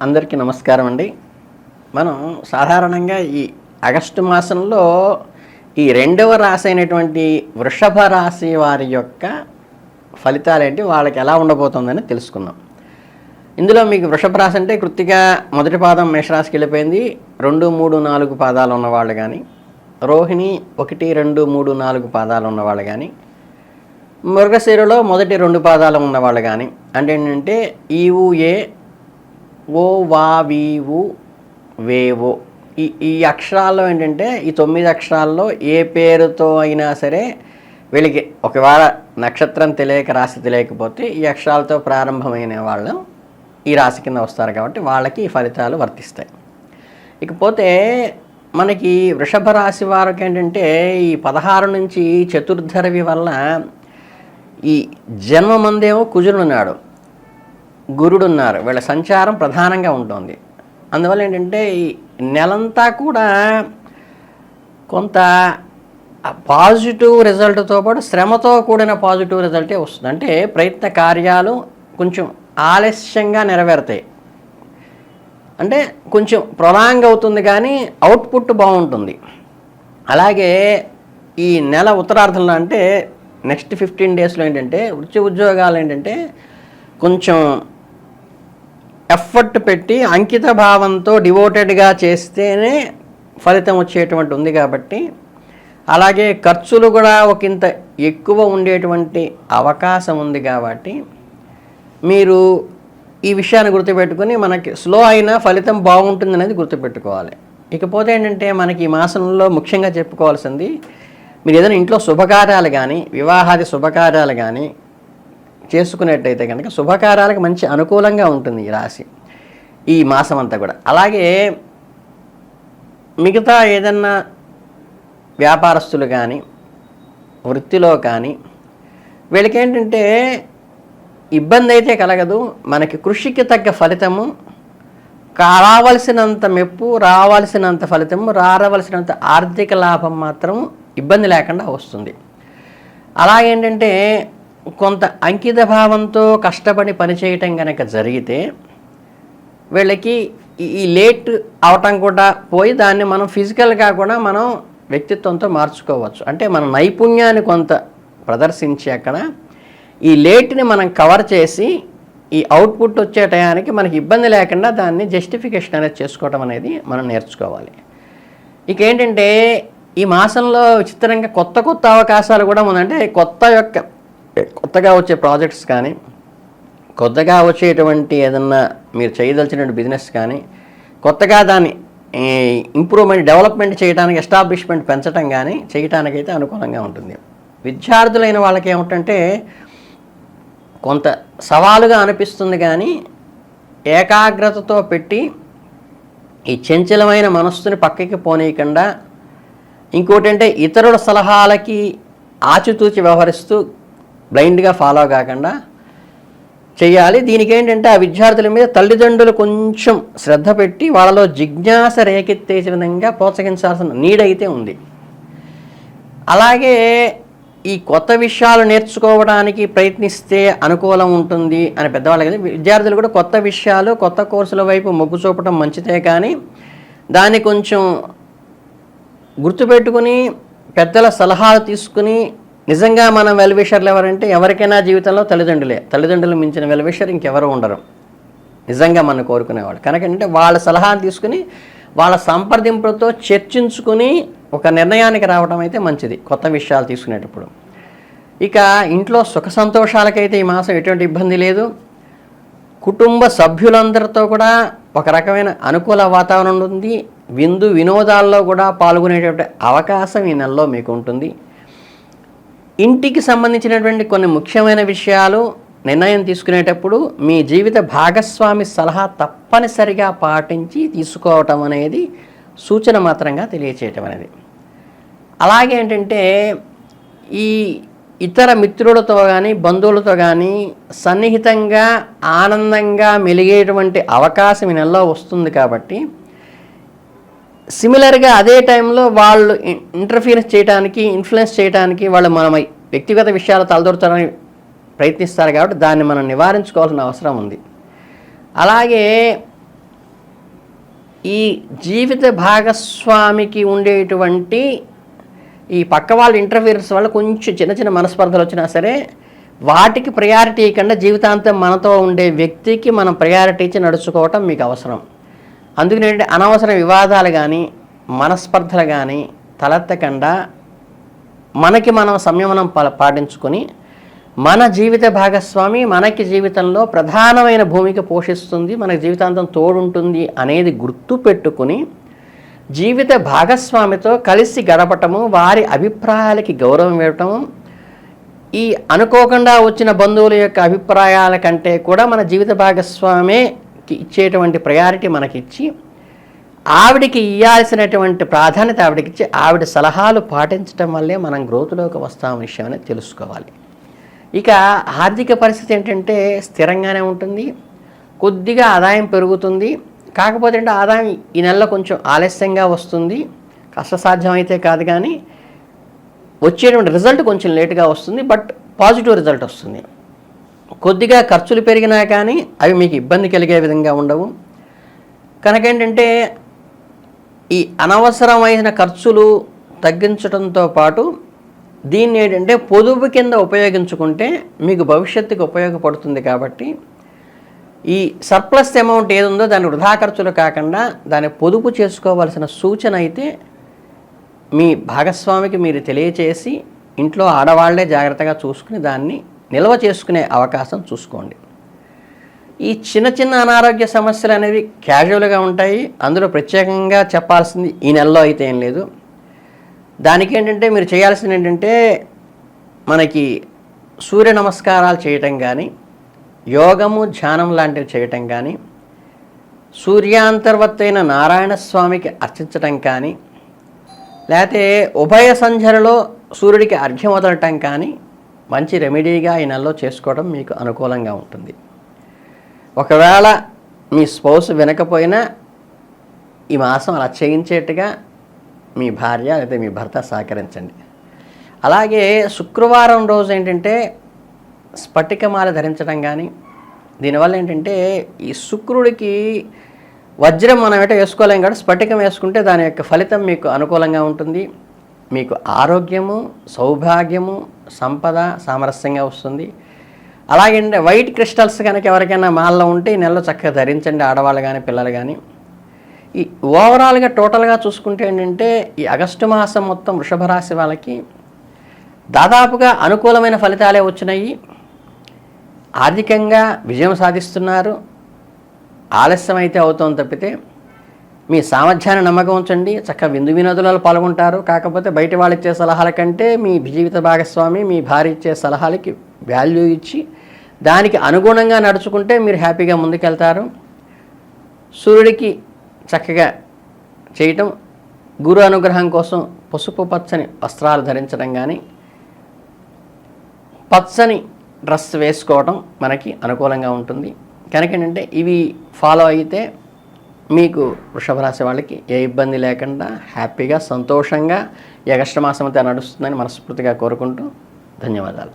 అందరికీ నమస్కారం అండి. మనం సాధారణంగా ఈ ఆగస్టు మాసంలో ఈ రెండవ రాశి అయినటువంటి వృషభ రాశి వారి యొక్క ఫలితాలేంటి, వాళ్ళకి ఎలా ఉండబోతుందని తెలుసుకుందాం. ఇందులో మీకు వృషభ రాశి అంటే కృత్తిక మొదటి పాదం మేషరాశికి వెళ్ళిపోయింది. 2, 3, 4 పాదాలు ఉన్నవాళ్ళు కానీ, రోహిణి 1, 2, 3, 4 పాదాలు ఉన్నవాళ్ళు కానీ, మృగశిరలో మొదటి 2 పాదాలు ఉన్నవాళ్ళు కానీ, అంటే ఏంటంటే ఈవు ఏ ఓ వా వీవు వేవో ఈ అక్షరాల్లో ఏంటంటే ఈ 9 అక్షరాల్లో ఏ పేరుతో అయినా సరే వీళ్ళకి ఒకవేళ నక్షత్రం తెలియక రాశి తెలియకపోతే ఈ అక్షరాలతో ప్రారంభమైన వాళ్ళు ఈ రాశి కింద వస్తారు కాబట్టి వాళ్ళకి ఈ ఫలితాలు వర్తిస్తాయి. ఇకపోతే మనకి వృషభ రాశి వారికి ఏంటంటే ఈ 16 నుంచి చతుర్ధరవి వల్ల ఈ జన్మమందేమో కుజుడున్నాడు, గురుడున్నారు, వీళ్ళ సంచారం ప్రధానంగా ఉంటుంది. అందువల్ల ఏంటంటే ఈ నెలంతా కూడా కొంత పాజిటివ్ రిజల్ట్తో పాటు శ్రమతో కూడిన పాజిటివ్ రిజల్టే వస్తుంది. అంటే ప్రయత్న కార్యాలు కొంచెం ఆలస్యంగా నెరవేరుతాయి, అంటే కొంచెం ప్రొలాంగ్ అవుతుంది కానీ అవుట్పుట్ బాగుంటుంది. అలాగే ఈ నెల ఉత్తరార్ధంలో అంటే నెక్స్ట్ 15 డేస్లో ఏంటంటే వృత్తి ఉద్యోగాలు ఏంటంటే కొంచెం ఎఫర్ట్ పెట్టి అంకిత భావంతో డివోటెడ్గా చేస్తేనే ఫలితం వచ్చేటువంటి ఉంది కాబట్టి, అలాగే ఖర్చులు కూడా ఒకంత ఎక్కువ ఉండేటువంటి అవకాశం ఉంది కాబట్టి మీరు ఈ విషయాన్ని గుర్తుపెట్టుకుని మనకి స్లో అయినా ఫలితం బాగుంటుంది అనేది గుర్తుపెట్టుకోవాలి. ఇకపోతే ఏంటంటే మనకి ఈ మాసంలో ముఖ్యంగా చెప్పుకోవాల్సింది, మీరు ఏదైనా ఇంట్లో శుభకార్యాలు కానీ వివాహాది శుభకార్యాలు కానీ చేసుకునేట్టయితే కనుక శుభకార్యాలకు మంచి అనుకూలంగా ఉంటుంది ఈ రాశి ఈ మాసం అంతా కూడా. అలాగే మిగతా ఏదన్నా వ్యాపారస్తులు కానీ వృత్తిలో కానీ వీళ్ళకేంటంటే ఇబ్బంది అయితే కలగదు, మనకి కృషికి తగ్గ ఫలితము, రావలసినంత మెప్పు, రావాల్సినంత ఫలితము, రావలసినంత ఆర్థిక లాభం మాత్రం ఇబ్బంది లేకుండా వస్తుంది. అలాగేంటంటే కొంత అంకిత భావంతో కష్టపడి పనిచేయటం కనుక జరిగితే వీళ్ళకి ఈ లేట్ అవటం కూడా పోయి దాన్ని మనం ఫిజికల్గా కూడా మనం వ్యక్తిత్వంతో మార్చుకోవచ్చు. అంటే మన నైపుణ్యాన్ని కొంత ప్రదర్శించి అక్కడ ఈ లేట్ని మనం కవర్ చేసి ఈ అవుట్పుట్ వచ్చే టయానికి మనకి ఇబ్బంది లేకుండా దాన్ని జస్టిఫికేషన్ అనేది చేసుకోవడం అనేది మనం నేర్చుకోవాలి. ఇక ఏంటంటే ఈ మాసంలో విచిత్రంగా కొత్త కొత్త అవకాశాలు కూడా ఉందంటే కొత్తగా వచ్చే ప్రాజెక్ట్స్ కానీ, కొత్తగా వచ్చేటువంటి ఏదన్నా మీరు చేయదలిచినటువంటి బిజినెస్ కానీ, కొత్తగా దాన్ని ఇంప్రూవ్మెంట్ డెవలప్మెంట్ చేయడానికి ఎస్టాబ్లిష్మెంట్ పెంచడం కానీ చేయటానికైతే అనుకూలంగా ఉంటుంది. విద్యార్థులైన వాళ్ళకి ఏమిటంటే కొంత సవాలుగా అనిపిస్తుంది కానీ ఏకాగ్రతతో పెట్టి ఈ చంచలమైన మనస్సుని పక్కకి పోనీయకుండా, ఇంకోటి అంటే ఇతరుల సలహాలకి ఆచితూచి వ్యవహరిస్తూ బ్లైండ్గా ఫాలో కాకుండా చేయాలి. దీనికి ఏంటంటే ఆ విద్యార్థుల మీద తల్లిదండ్రులు కొంచెం శ్రద్ధ పెట్టి వాళ్ళలో జిజ్ఞాస రేకెత్తేసే విధంగా ప్రోత్సహించాల్సిన నీడ్ అయితే ఉంది. అలాగే ఈ కొత్త విషయాలు నేర్చుకోవడానికి ప్రయత్నిస్తే అనుకూలం ఉంటుంది అని పెద్దవాళ్ళు కదా, విద్యార్థులు కూడా కొత్త విషయాలు కొత్త కోర్సుల వైపు మొగ్గు చూపడం మంచిదే, కానీ దాన్ని కొంచెం గుర్తుపెట్టుకుని పెద్దల సలహాలు తీసుకుని, నిజంగా మనం వెల్విషర్లు ఎవరంటే ఎవరికైనా జీవితంలో తల్లిదండ్రులు మించిన వెల్విషర్ ఇంకెవరు ఉండరు నిజంగా మనం కోరుకునేవాళ్ళు. కనుక అంటే వాళ్ళ సలహాలు తీసుకుని వాళ్ళ సంప్రదింపులతో చర్చించుకుని ఒక నిర్ణయానికి రావడం అయితే మంచిది కొత్త విషయాలు తీసుకునేటప్పుడు. ఇక ఇంట్లో సుఖ సంతోషాలకైతే ఈ మాసం ఎటువంటి ఇబ్బంది లేదు. కుటుంబ సభ్యులందరితో కూడా ఒక రకమైన అనుకూల వాతావరణం ఉంది. విందు వినోదాల్లో కూడా పాల్గొనేటువంటి అవకాశం ఈ నెలలో మీకు ఉంటుంది. ఇంటికి సంబంధించినటువంటి కొన్ని ముఖ్యమైన విషయాలు నిర్ణయం తీసుకునేటప్పుడు మీ జీవిత భాగస్వామి సలహా తప్పనిసరిగా పాటించి తీసుకోవటం అనేది సూచన మాత్రంగా తెలియచేయటం అనేది. అలాగే ఏంటంటే ఈ ఇతర మిత్రులతో కానీ బంధువులతో కానీ సన్నిహితంగా ఆనందంగా మెలిగేటువంటి అవకాశం ఈ నెలలో వస్తుంది కాబట్టి సిమిలర్గా అదే టైంలో వాళ్ళు ఇంటర్ఫియరెన్స్ చేయడానికి, ఇన్ఫ్లుయెన్స్ చేయడానికి, వాళ్ళు మన వ్యక్తిగత విషయాలు తలదొరచడానికి ప్రయత్నిస్తారు కాబట్టి దాన్ని మనం నివారించుకోవాల్సిన అవసరం ఉంది. అలాగే ఈ జీవిత భాగస్వామికి ఉండేటువంటి ఈ పక్క వాళ్ళ ఇంటర్ఫీరెన్స్ వల్ల కొంచెం చిన్న చిన్న మనస్పర్ధలు వచ్చినా సరే వాటికి ప్రయారిటీ ఇవ్వకుండా జీవితాంతం మనతో ఉండే వ్యక్తికి మనం ప్రయారిటీ ఇచ్చి నడుచుకోవటం మీకు అవసరం. అందుకని అనవసర వివాదాలు కానీ మనస్పర్ధలు కానీ తలెత్తకుండా మనకి మనం సంయమనం పాటించుకొని మన జీవిత భాగస్వామి మనకి జీవితంలో ప్రధానమైన భూమిక పోషిస్తుంది, మన జీవితాంతం తోడుంటుంది అనేది గుర్తు పెట్టుకుని జీవిత భాగస్వామితో కలిసి గడపటము, వారి అభిప్రాయాలకి గౌరవం ఇవ్వటము, ఈ అనుకోకుండా వచ్చిన బంధువుల యొక్క అభిప్రాయాల కంటే కూడా మన జీవిత భాగస్వామికి ఇచ్చేటువంటి ప్రయారిటీ మనకిచ్చి ఆవిడికి ఇవ్వాల్సినటువంటి ప్రాధాన్యత ఆవిడకిచ్చి ఆవిడ సలహాలు పాటించడం వల్లే మనం గ్రోత్లోకి వస్తాం విషయం అనేది తెలుసుకోవాలి. ఇక ఆర్థిక పరిస్థితి ఏంటంటే స్థిరంగానే ఉంటుంది, కొద్దిగా ఆదాయం పెరుగుతుంది. కాకపోతే అంటే ఆదాయం ఈ నెలలో కొంచెం ఆలస్యంగా వస్తుంది, కష్టసాధ్యం అయితే కాదు, కానీ వచ్చేటువంటి రిజల్ట్ కొంచెం లేటుగా వస్తుంది, బట్ పాజిటివ్ రిజల్ట్ వస్తుంది. కొద్దిగా ఖర్చులు పెరిగినా కానీ అవి మీకు ఇబ్బంది కలిగే విధంగా ఉండవు. కనుక ఏంటంటే ఈ అనవసరమైన ఖర్చులు తగ్గించడంతో పాటు దీన్ని ఏంటంటే పొదుపు కింద ఉపయోగించుకుంటే మీకు భవిష్యత్తుకు ఉపయోగపడుతుంది. కాబట్టి ఈ సర్ప్లస్ అమౌంట్ ఏది ఉందో దాన్ని వృధా ఖర్చులు కాకుండా దాన్ని పొదుపు చేసుకోవాల్సిన సూచన అయితే మీ భాగస్వామికి మీరు తెలియచేసి ఇంట్లో ఆడవాళ్లే జాగ్రత్తగా చూసుకుని దాన్ని నిల్వ చేసుకునే అవకాశం చూసుకోండి. ఈ చిన్న చిన్న అనారోగ్య సమస్యలు అనేవి క్యాజువల్గా ఉంటాయి, అందులో ప్రత్యేకంగా చెప్పాల్సింది ఈ నెలలో అయితే ఏం లేదు. దానికి ఏంటంటే మీరు చేయాల్సింది ఏంటంటే మనకి సూర్య నమస్కారాలు చేయటం కానీ, యోగము ధ్యానం లాంటివి చేయటం కానీ, సూర్యాంతర్వర్తైన నారాయణ స్వామికి అర్చించటం కానీ, లేకపోతే ఉభయ సంధ్యలలో సూర్యుడికి అర్ఘ్యం వదలటం కానీ మంచి రెమెడీగా ఈ నెలలో చేసుకోవడం మీకు అనుకూలంగా ఉంటుంది. ఒకవేళ మీ స్పౌస్ వినకపోయినా ఈ మాసం అలా చేయించేట్టుగా మీ భార్య లేదా మీ భర్త సహకరించండి. అలాగే శుక్రవారం రోజు ఏంటంటే స్ఫటికమాల ధరించడం కానీ, దీనివల్ల ఏంటంటే ఈ శుక్రుడికి వజ్రం మనం ఏటో వేసుకోలేం కాబట్టి స్ఫటికం వేసుకుంటే దాని యొక్క ఫలితం మీకు అనుకూలంగా ఉంటుంది. మీకు ఆరోగ్యము, సౌభాగ్యము, సంపద సామరస్యంగా వస్తుంది. అలాగే వైట్ క్రిస్టల్స్ కనుక ఎవరికైనా మాల్లో ఉంటే ఈ నెలలో చక్కగా ధరించండి, ఆడవాళ్ళు కానీ పిల్లలు కానీ. ఈ ఓవరాల్గా టోటల్గా చూసుకుంటే ఏంటంటే ఈ ఆగస్టు మాసం మొత్తం వృషభ రాశి వాళ్ళకి దాదాపుగా అనుకూలమైన ఫలితాలే వచ్చినాయి. ఆర్థికంగా విజయం సాధిస్తున్నారు. ఆలస్యం అయితే అవుతోంది తప్పితే మీ సామర్థ్యాన్ని నమ్మకం ఉంచండి, చక్కగా విందు వినోదాలలో పాల్గొంటారు. కాకపోతే బయట వాళ్ళు ఇచ్చే సలహాల కంటే మీ జీవిత భాగస్వామి మీ భార్య ఇచ్చే సలహాలకి వాల్యూ ఇచ్చి దానికి అనుగుణంగా నడుచుకుంటే మీరు హ్యాపీగా ముందుకెళ్తారు. సూర్యుడికి చక్కగా చేయటం, గురు అనుగ్రహం కోసం పసుపు పచ్చని వస్త్రాలు ధరించడం కానీ, పచ్చని డ్రెస్ వేసుకోవడం మనకి అనుకూలంగా ఉంటుంది. కనుక ఏంటంటే ఇవి ఫాలో అయితే మీకు వృషభ రాశి వాళ్ళకి ఏ ఇబ్బంది లేకుండా హ్యాపీగా సంతోషంగా ఈ ఆగస్టు మాసం అంతా నడుస్తుందని మనస్ఫూర్తిగా కోరుకుంటూ ధన్యవాదాలు.